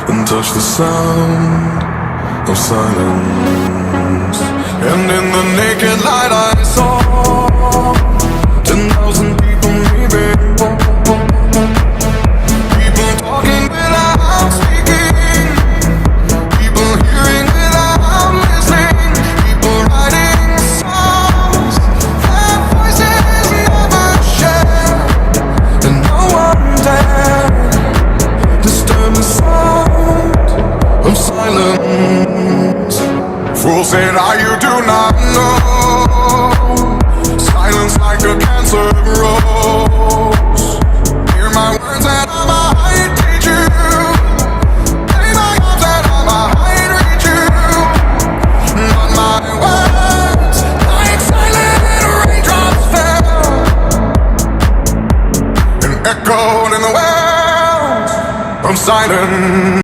and touch the sound of silence. And in the naked light I saw 10,000 people maybe. People talking without speaking, people hearing without listening, people writing songs their voices never share, and no one dared disturb the sound of silence. Fool said, you do not know. Silence like a cancer grows. Hear my words and I might teach you. Play my arms and I might reach you. But my words, like silent raindrops fell and echoed in the wells of silence.